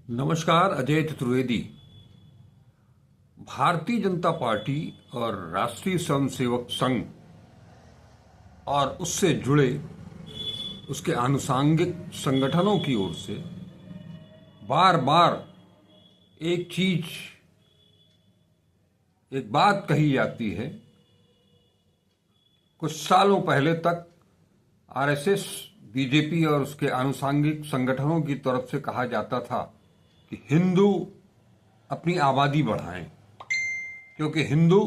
नमस्कार। अजय चतुर्वेदी। भारतीय जनता पार्टी और राष्ट्रीय स्वयंसेवक संघ और उससे जुड़े उसके आनुषंगिक संगठनों की ओर से बार बार एक बात कही जाती है। कुछ सालों पहले तक आरएसएस, बीजेपी और उसके आनुषंगिक संगठनों की तरफ से कहा जाता था कि हिंदू अपनी आबादी बढ़ाएं क्योंकि हिंदू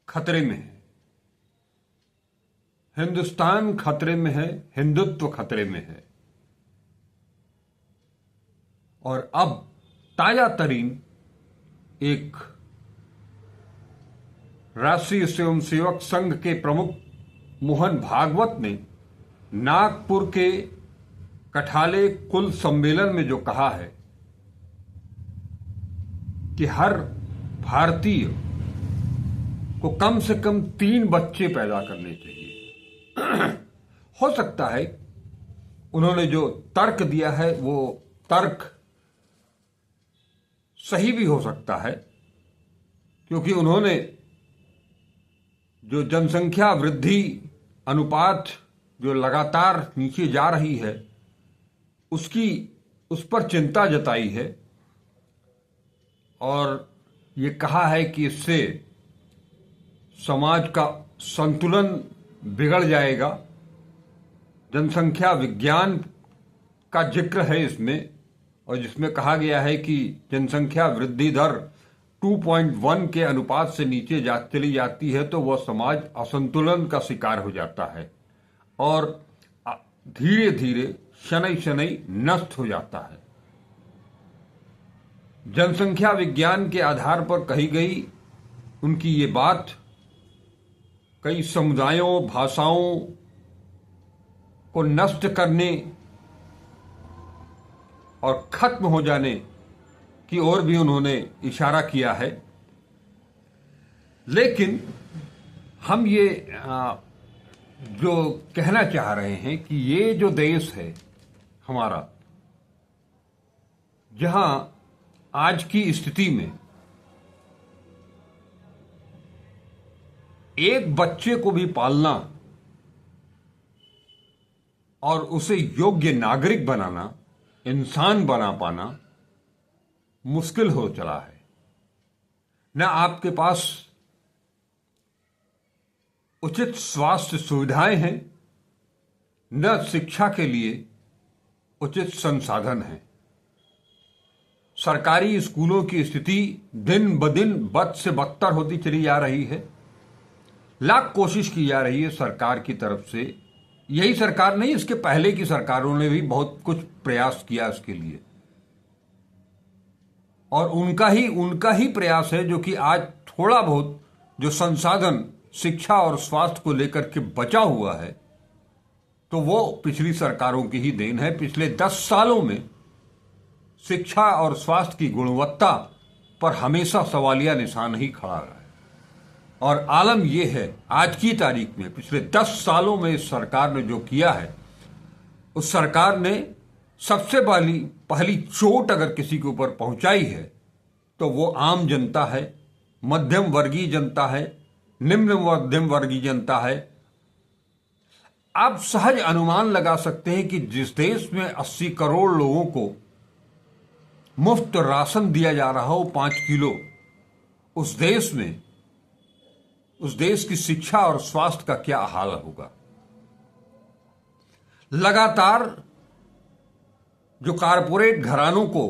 खतरे में है, हिंदुस्तान खतरे में है, हिंदुत्व खतरे में है। और अब ताजा तरीन एक राष्ट्रीय स्वयंसेवक संघ के प्रमुख मोहन भागवत ने नागपुर के कठाले कुल सम्मेलन में जो कहा है कि हर भारतीय को कम से कम 3 बच्चे पैदा करने चाहिए। हो सकता है उन्होंने जो तर्क दिया है वो तर्क सही भी हो सकता है, क्योंकि उन्होंने जो जनसंख्या वृद्धि अनुपात जो लगातार नीचे जा रही है उस पर चिंता जताई है और ये कहा है कि इससे समाज का संतुलन बिगड़ जाएगा। जनसंख्या विज्ञान का जिक्र है इसमें, और जिसमें कहा गया है कि जनसंख्या वृद्धि दर 2.1 के अनुपात से नीचे चली जाती है तो वह समाज असंतुलन का शिकार हो जाता है और धीरे धीरे शनै शनै नष्ट हो जाता है। जनसंख्या विज्ञान के आधार पर कही गई उनकी ये बात कई समुदायों, भाषाओं को नष्ट करने और खत्म हो जाने की ओर भी उन्होंने इशारा किया है। लेकिन हम ये जो कहना चाह रहे हैं कि ये जो देश है हमारा, जहां आज की स्थिति में एक बच्चे को भी पालना और उसे योग्य नागरिक बनाना, इंसान बना पाना मुश्किल हो चला है। न आपके पास उचित स्वास्थ्य सुविधाएं हैं, न शिक्षा के लिए उचित संसाधन हैं। सरकारी स्कूलों की स्थिति दिन ब दिन बद से बदतर होती चली जा रही है। लाख कोशिश की जा रही है सरकार की तरफ से। यही सरकार नहीं, इसके पहले की सरकारों ने भी बहुत कुछ प्रयास किया इसके लिए, और उनका ही प्रयास है जो कि आज थोड़ा बहुत जो संसाधन शिक्षा और स्वास्थ्य को लेकर के बचा हुआ है तो वो पिछली सरकारों की ही देन है। पिछले 10 सालों में शिक्षा और स्वास्थ्य की गुणवत्ता पर हमेशा सवालिया निशान ही खड़ा रहा है। और आलम यह है आज की तारीख में, पिछले 10 सालों में इस सरकार ने जो किया है, उस सरकार ने सबसे पहली चोट अगर किसी के ऊपर पहुंचाई है तो वो आम जनता है, मध्यम वर्गीय जनता है, निम्न मध्यम वर्गीय जनता है। आप सहज अनुमान लगा सकते हैं कि जिस देश में 80 करोड़ लोगों को मुफ्त राशन दिया जा रहा हो 5 किलो, उस देश की शिक्षा और स्वास्थ्य का क्या हाल होगा। लगातार जो कारपोरेट घरानों को,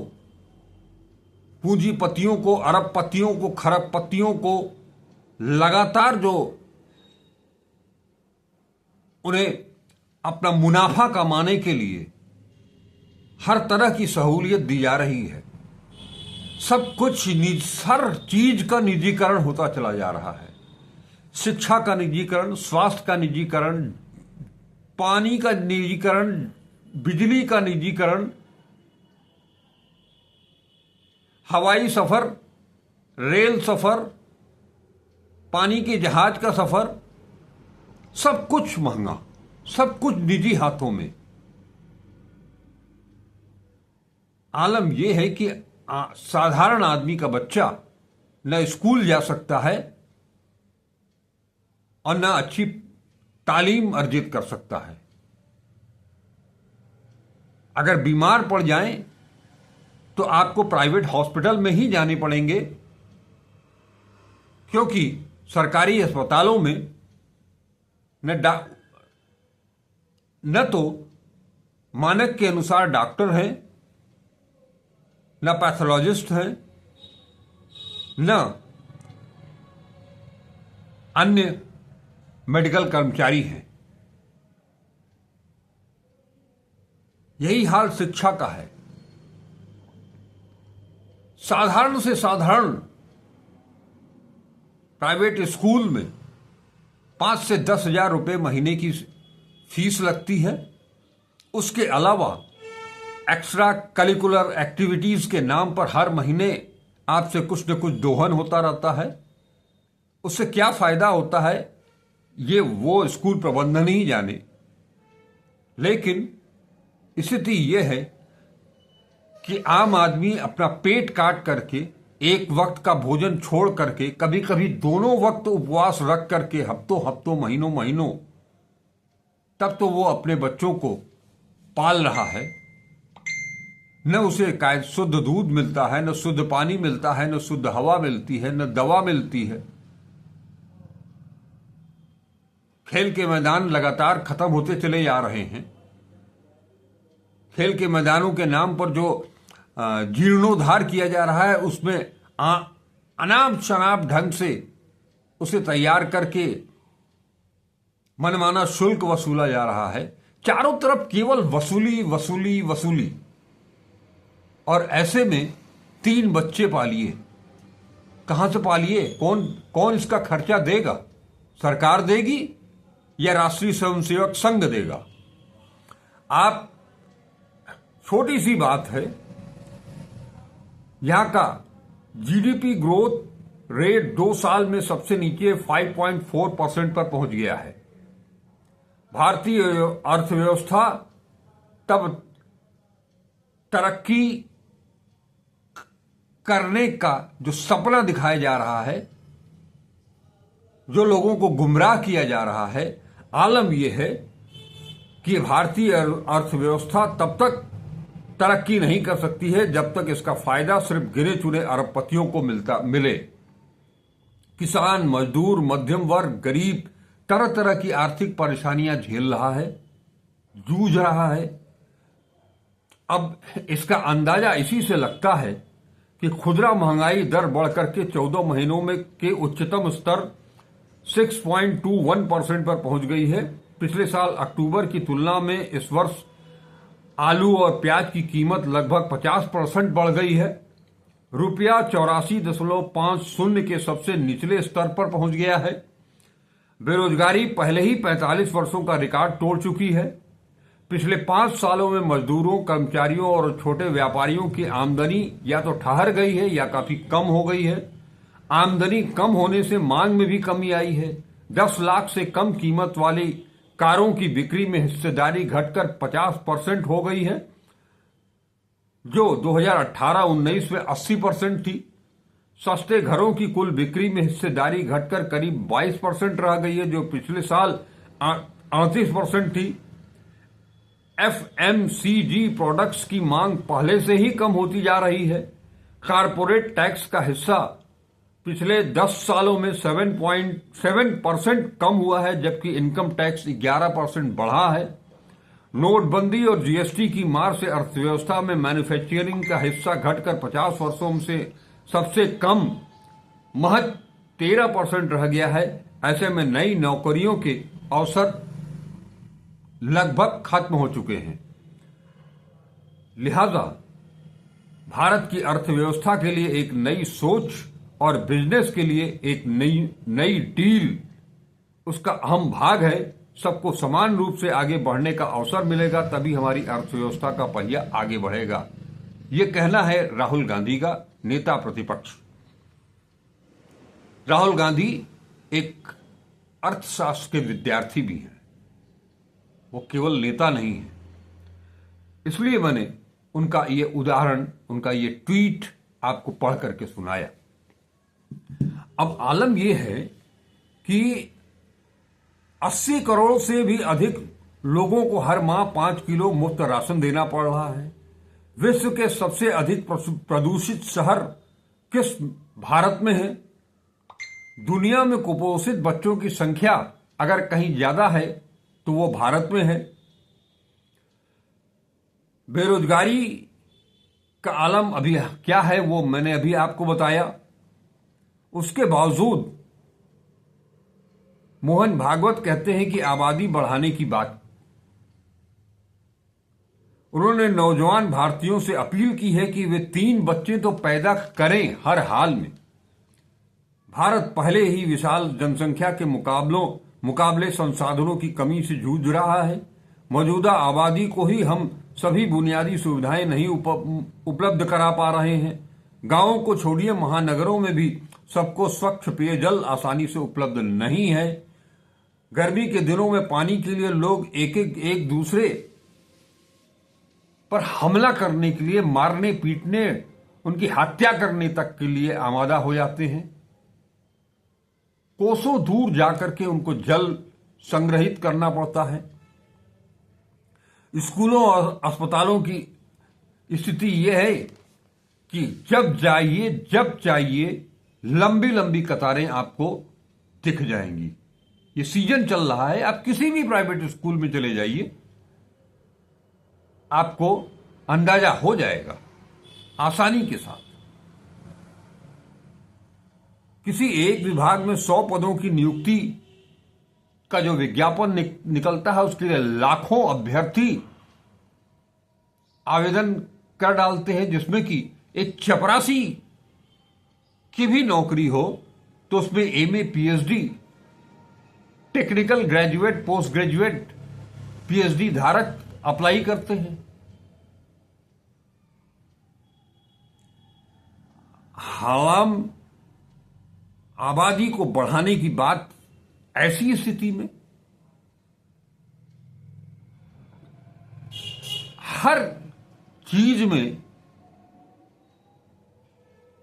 पूंजीपतियों को, अरबपतियों को, खरबपतियों को लगातार जो उन्हें अपना मुनाफा कमाने के लिए हर तरह की सहूलियत दी जा रही है, सब कुछ हर चीज का निजीकरण होता चला जा रहा है। शिक्षा का निजीकरण, स्वास्थ्य का निजीकरण, पानी का निजीकरण, बिजली का निजीकरण, हवाई सफर, रेल सफर, पानी के जहाज का सफर, सब कुछ महंगा, सब कुछ निजी हाथों में। आलम यह है कि साधारण आदमी का बच्चा न स्कूल जा सकता है और न अच्छी तालीम अर्जित कर सकता है। अगर बीमार पड़ जाएं तो आपको प्राइवेट हॉस्पिटल में ही जाने पड़ेंगे, क्योंकि सरकारी अस्पतालों में न तो मानक के अनुसार डॉक्टर हैं, न पैथोलॉजिस्ट हैं, न अन्य मेडिकल कर्मचारी हैं। यही हाल शिक्षा का है। साधारण से साधारण प्राइवेट स्कूल में 5 से 10 हजार रुपये महीने की फीस लगती है। उसके अलावा एक्स्ट्रा करिकुलर एक्टिविटीज के नाम पर हर महीने आपसे कुछ न कुछ दोहन होता रहता है। उससे क्या फायदा होता है ये वो स्कूल प्रबंधन ही जाने। लेकिन स्थिति यह है कि आम आदमी अपना पेट काट करके एक वक्त का भोजन छोड़ करके, कभी कभी दोनों वक्त उपवास रख करके, हफ्तों हफ्तों महीनों महीनों, तब तो वो अपने बच्चों को पाल रहा है। न उसे कायद शुद्ध दूध मिलता है, न शुद्ध पानी मिलता है, न शुद्ध हवा मिलती है, न दवा मिलती है। खेल के मैदान लगातार खत्म होते चले जा रहे हैं। खेल के मैदानों के नाम पर जो जीर्णोद्धार किया जा रहा है, उसमें अनाप शनाप ढंग से उसे तैयार करके मनमाना शुल्क वसूला जा रहा है। चारों तरफ केवल वसूली वसूली वसूली। और ऐसे में 3 बच्चे पालिए, कहां से पालिए? कौन इसका खर्चा देगा? सरकार देगी या राष्ट्रीय स्वयंसेवक संघ देगा? आप छोटी सी बात है, यहां का जीडीपी ग्रोथ रेट 2 साल में सबसे नीचे 5.4% पर पहुंच गया है। भारतीय अर्थव्यवस्था तब तरक्की करने का जो सपना दिखाया जा रहा है, जो लोगों को गुमराह किया जा रहा है, आलम यह है कि भारतीय अर्थव्यवस्था तब तक तरक्की नहीं कर सकती है जब तक इसका फायदा सिर्फ गिने चुने अरबपतियों को मिले। किसान, मजदूर, मध्यम वर्ग, गरीब तरह तरह की आर्थिक परेशानियां झेल रहा है, जूझ रहा है। अब इसका अंदाजा इसी से लगता है कि खुदरा महंगाई दर बढ़कर के 14 महीनों में के उच्चतम स्तर 6.21% पर पहुंच गई है। पिछले साल अक्टूबर की तुलना में इस वर्ष आलू और प्याज की कीमत लगभग 50% बढ़ गई है। रुपया 84.50 के सबसे निचले स्तर पर पहुंच गया है। बेरोजगारी पहले ही 45 वर्षों का रिकॉर्ड तोड़ चुकी है। पिछले 5 सालों में मजदूरों, कर्मचारियों और छोटे व्यापारियों की आमदनी या तो ठहर गई है या काफी कम हो गई है। आमदनी कम होने से मांग में भी कमी आई है। 10 लाख से कम कीमत वाली कारों की बिक्री में हिस्सेदारी घटकर 50% हो गई है, जो 2018-19 में 80% थी। सस्ते घरों की कुल बिक्री में हिस्सेदारी घटकर करीब 22% रह गई है, जो पिछले साल 38% थी। एफएमसीजी प्रोडक्ट्स की मांग पहले से ही कम होती जा रही है। कारपोरेट टैक्स का हिस्सा पिछले 10 सालों में 7.7% कम हुआ है, जबकि इनकम टैक्स 11% बढ़ा है। नोटबंदी और जीएसटी की मार से अर्थव्यवस्था में मैन्युफैक्चरिंग का हिस्सा घटकर 50 वर्षों से सबसे कम महज 13% रह गया है। ऐसे में नई नौकरियों के अवसर लगभग खत्म हो चुके हैं। लिहाजा भारत की अर्थव्यवस्था के लिए एक नई सोच और बिजनेस के लिए एक नई डील उसका अहम भाग है। सबको समान रूप से आगे बढ़ने का अवसर मिलेगा, तभी हमारी अर्थव्यवस्था का पहिया आगे बढ़ेगा। ये कहना है राहुल गांधी का, नेता प्रतिपक्ष। राहुल गांधी एक अर्थशास्त्र के विद्यार्थी भी हैं, वो केवल नेता नहीं है। इसलिए मैंने उनका ये उदाहरण, उनका ये ट्वीट आपको पढ़ करके सुनाया। अब आलम यह है कि 80 करोड़ से भी अधिक लोगों को हर माह 5 किलो मुफ्त राशन देना पड़ रहा है। विश्व के सबसे अधिक प्रदूषित शहर किस भारत में है? दुनिया में कुपोषित बच्चों की संख्या अगर कहीं ज्यादा है तो वो भारत में है। बेरोजगारी का आलम अभी क्या है वो मैंने अभी आपको बताया। उसके बावजूद मोहन भागवत कहते हैं कि आबादी बढ़ाने की बात। उन्होंने नौजवान भारतीयों से अपील की है कि वे 3 बच्चे तो पैदा करें हर हाल में। भारत पहले ही विशाल जनसंख्या के मुकाबले संसाधनों की कमी से जूझ रहा है। मौजूदा आबादी को ही हम सभी बुनियादी सुविधाएं नहीं उपलब्ध करा पा रहे हैं। गांवों को छोड़िए, महानगरों में भी सबको स्वच्छ पेयजल आसानी से उपलब्ध नहीं है। गर्मी के दिनों में पानी के लिए लोग एक दूसरे पर हमला करने के लिए, मारने पीटने, उनकी हत्या करने तक के लिए आमादा हो जाते हैं। कोसों दूर जाकर के उनको जल संग्रहित करना पड़ता है। स्कूलों और अस्पतालों की स्थिति यह है कि जब चाहिए लंबी लंबी कतारें आपको दिख जाएंगी। ये सीजन चल रहा है, आप किसी भी प्राइवेट स्कूल में चले जाइए, आपको अंदाजा हो जाएगा आसानी के साथ। किसी एक विभाग में 100 पदों की नियुक्ति का जो विज्ञापन निकलता है, उसके लिए लाखों अभ्यर्थी आवेदन कर डालते हैं, जिसमें कि एक चपरासी की भी नौकरी हो तो उसमें MA, PhD, technical graduate, post graduate, PhD धारक अप्लाई करते हैं। हालाम आबादी को बढ़ाने की बात, ऐसी स्थिति में हर चीज में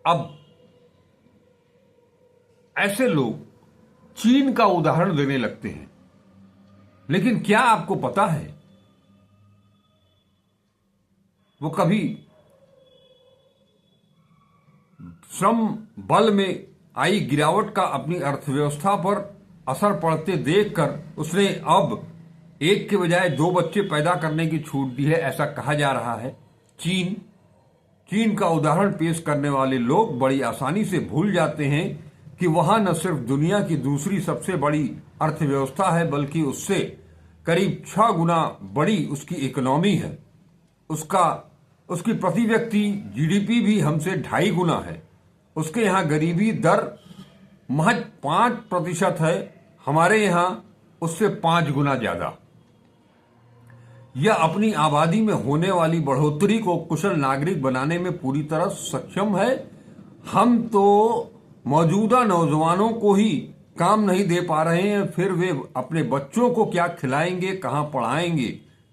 अब ऐसे लोग चीन का उदाहरण देने लगते हैं। लेकिन क्या आपको पता है, वो कभी श्रम बल में आई गिरावट का अपनी अर्थव्यवस्था पर असर पड़ते देखकर उसने अब 1 के बजाय 2 बच्चे पैदा करने की छूट दी है, ऐसा कहा जा रहा है। चीन का उदाहरण पेश करने वाले लोग बड़ी आसानी से भूल जाते हैं कि वहां न सिर्फ दुनिया की दूसरी सबसे बड़ी अर्थव्यवस्था है, बल्कि उससे करीब 6 गुना बड़ी उसकी इकोनॉमी है। उसकी प्रति व्यक्ति जीडीपी भी हमसे 2.5 गुना है। उसके यहां गरीबी दर महज 5% है, हमारे यहां उससे 5 गुना ज्यादा। यह अपनी आबादी में होने वाली बढ़ोतरी को कुशल नागरिक बनाने में पूरी तरह सक्षम है। हम तो मौजूदा नौजवानों को ही काम नहीं दे पा रहे हैं, फिर वे अपने बच्चों को क्या खिलाएंगे, कहां पढ़ाएंगे।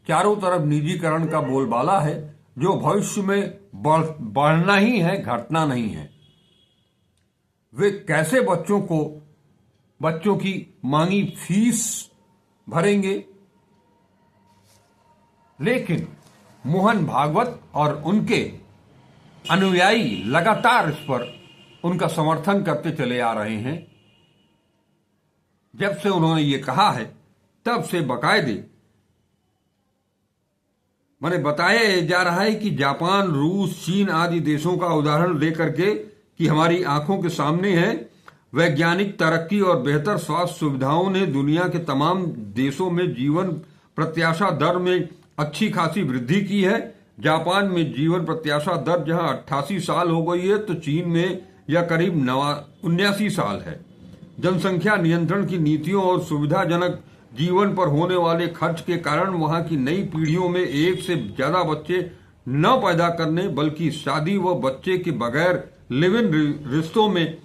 चारों तरफ निजीकरण का बोलबाला है, जो भविष्य में बढ़ना ही है, घटना नहीं है। वे कैसे बच्चों की मांगी फीस भरेंगे। लेकिन मोहन भागवत और उनके अनुयायी लगातार इस पर उनका समर्थन करते चले आ रहे हैं। जब से उन्होंने ये कहा है, तब से बाकायदे मैंने बताया जा रहा है कि जापान, रूस, चीन आदि देशों का उदाहरण देकर के कि हमारी आंखों के सामने है, वैज्ञानिक तरक्की और बेहतर स्वास्थ्य सुविधाओं ने दुनिया के तमाम देशों में जीवन प्रत्याशा दर में अच्छी खासी वृद्धि की है। जापान में जीवन प्रत्याशा दर जहां 88 साल हो गई है, तो चीन में यह करीब 79 साल है। जनसंख्या नियंत्रण की नीतियों और सुविधाजनक जीवन पर होने वाले खर्च के कारण वहां की नई पीढ़ियों में 1 से ज्यादा बच्चे न पैदा करने, बल्कि शादी व बच्चे के बगैर लिव इन रिश्तों में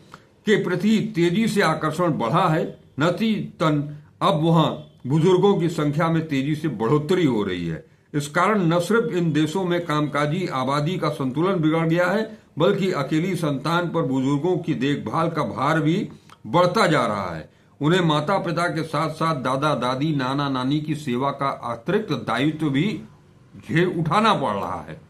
के प्रति तेजी से आकर्षण बढ़ा है। नतीजतन अब वहां बुजुर्गों की संख्या में तेजी से बढ़ोतरी हो रही है। इस कारण न सिर्फ इन देशों में कामकाजी आबादी का संतुलन बिगड़ गया है, बल्कि अकेली संतान पर बुजुर्गों की देखभाल का भार भी बढ़ता जा रहा है। उन्हें माता पिता के साथ साथ दादा दादी नाना नानी की सेवा का अतिरिक्त दायित्व भी उठाना पड़ रहा है।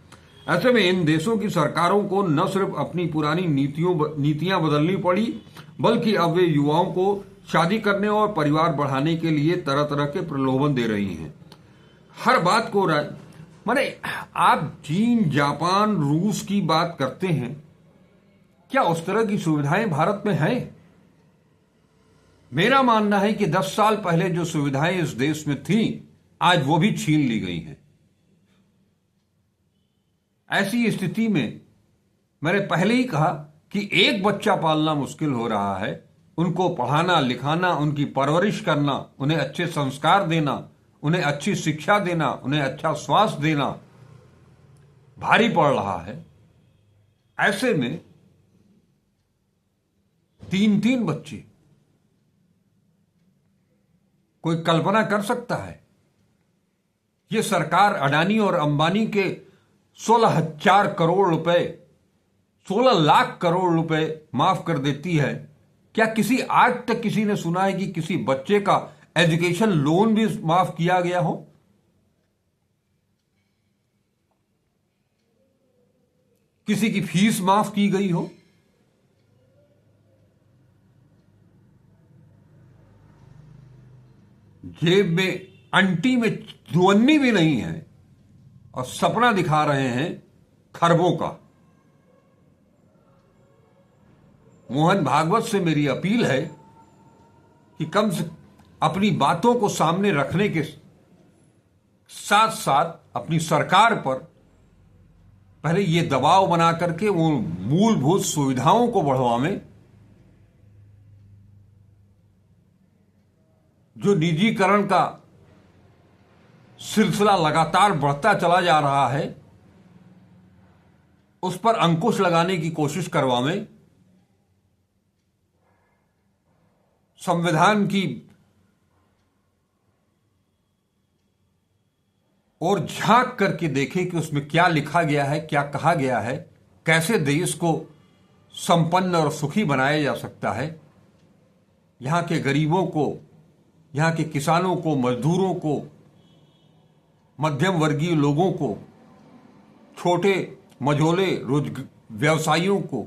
ऐसे में इन देशों की सरकारों को न सिर्फ अपनी पुरानी नीतियां बदलनी पड़ी, बल्कि अब वे युवाओं को शादी करने और परिवार बढ़ाने के लिए तरह तरह के प्रलोभन दे रही हैं। हर बात को माने आप चीन, जापान, रूस की बात करते हैं, क्या उस तरह की सुविधाएं भारत में हैं? मेरा मानना है कि 10 साल पहले जो सुविधाएं इस देश में थीं, आज वो भी छीन ली गई हैं। ऐसी स्थिति में मैंने पहले ही कहा कि एक बच्चा पालना मुश्किल हो रहा है। उनको पढ़ाना लिखाना, उनकी परवरिश करना, उन्हें अच्छे संस्कार देना, उन्हें अच्छी शिक्षा देना, उन्हें अच्छा स्वास्थ्य देना भारी पड़ रहा है। ऐसे में 3-3 बच्चे, कोई कल्पना कर सकता है? ये सरकार अडानी और अंबानी के 16,000 करोड़ रुपए, 16 लाख करोड़ रुपए माफ कर देती है। क्या आज तक किसी ने सुना है कि किसी बच्चे का एजुकेशन लोन भी माफ किया गया हो? किसी की फीस माफ की गई हो? जेब में अंटी में दुअन्नी भी नहीं है और सपना दिखा रहे हैं खरबों का। मोहन भागवत से मेरी अपील है कि कम से अपनी बातों को सामने रखने के साथ साथ अपनी सरकार पर पहले ये दबाव बना करके वो मूलभूत सुविधाओं को बढ़वावें। जो निजीकरण का सिलसिला लगातार बढ़ता चला जा रहा है, उस पर अंकुश लगाने की कोशिश करवावें। संविधान की और झांक करके देखें कि उसमें क्या लिखा गया है, क्या कहा गया है, कैसे देश को संपन्न और सुखी बनाया जा सकता है। यहां के गरीबों को, यहां के किसानों को, मजदूरों को, मध्यम वर्गीय लोगों को, छोटे मझोले व्यवसायियों को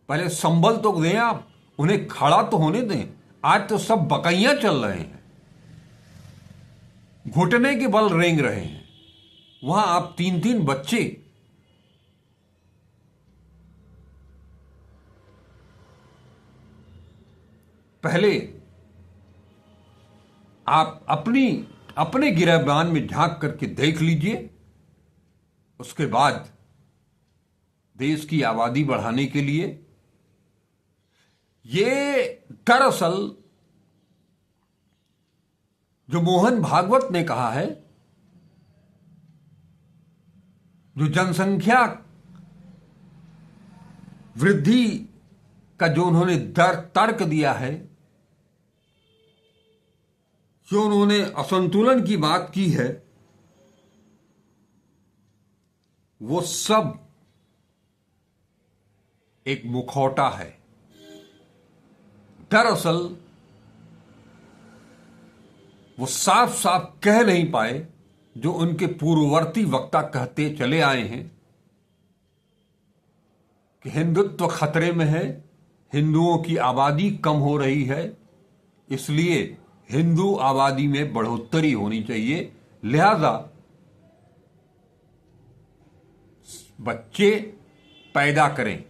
पहले संबल तो दें, आप उन्हें खड़ा तो होने दें। आज तो सब बकैया चल रहे हैं, घुटने के बल रेंग रहे हैं। वहां आप 3-3 बच्चे, पहले आप अपने गिरबान में झांक करके देख लीजिए। उसके बाद देश की आबादी बढ़ाने के लिए ये दरअसल जो मोहन भागवत ने कहा है, जो जनसंख्या वृद्धि का जो उन्होंने तर्क दिया है, जो उन्होंने असंतुलन की बात की है, वो सब एक मुखौटा है। दरअसल वो साफ साफ कह नहीं पाए जो उनके पूर्ववर्ती वक्ता कहते चले आए हैं कि हिंदुत्व खतरे में है, हिंदुओं की आबादी कम हो रही है, इसलिए हिंदू आबादी में बढ़ोतरी होनी चाहिए, लिहाजा बच्चे पैदा करें।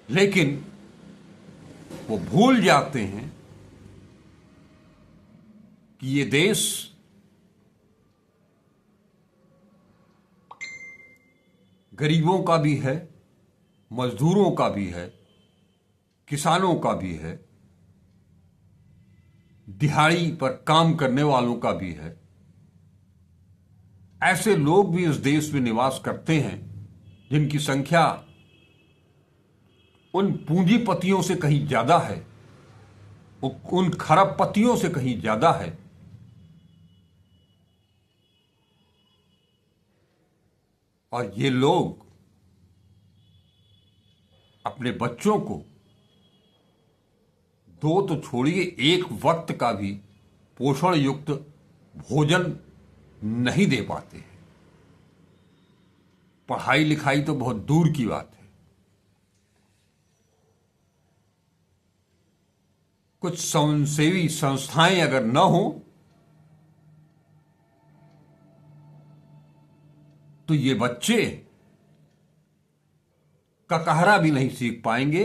लेकिन वो भूल जाते हैं कि ये देश गरीबों का भी है, मजदूरों का भी है, किसानों का भी है, दिहाड़ी पर काम करने वालों का भी है। ऐसे लोग भी इस देश में निवास करते हैं जिनकी संख्या उन पूंजीपतियों से कहीं ज्यादा है, उन खरबपतियों से कहीं ज्यादा है। और ये लोग अपने बच्चों को दो तो छोड़िए, एक वक्त का भी पोषण युक्त भोजन नहीं दे पाते हैं। पढ़ाई लिखाई तो बहुत दूर की बात है। कुछ स्वयंसेवी संस्थाएं अगर न हो तो ये बच्चे ककहरा भी नहीं सीख पाएंगे,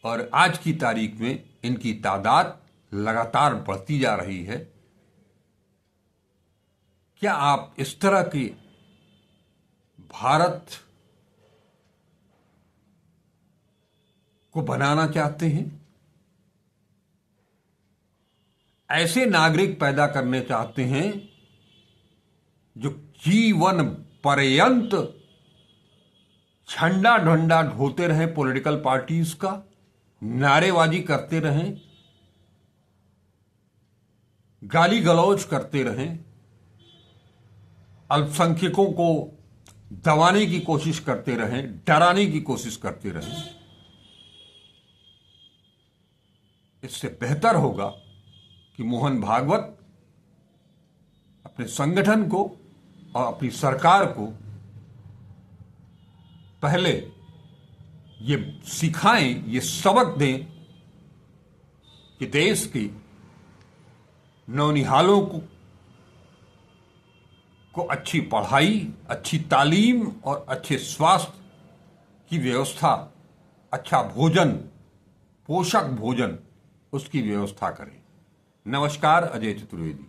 और आज की तारीख में इनकी तादाद लगातार बढ़ती जा रही है। क्या आप इस तरह के भारत को बनाना चाहते हैं? ऐसे नागरिक पैदा करने चाहते हैं जो जीवन पर्यंत झंडा ढंडा ढोते रहें पॉलिटिकल पार्टीज का, नारेबाजी करते रहें, गाली गलौज करते रहें, अल्पसंख्यकों को दबाने की कोशिश करते रहें, डराने की कोशिश करते रहें। इससे बेहतर होगा कि मोहन भागवत अपने संगठन को और अपनी सरकार को पहले ये सिखाएं, ये सबक दें कि देश की नौनिहालों को अच्छी पढ़ाई, अच्छी तालीम और अच्छे स्वास्थ्य की व्यवस्था, अच्छा भोजन, पोषक भोजन, उसकी व्यवस्था करें। नमस्कार, अजय चतुर्वेदी।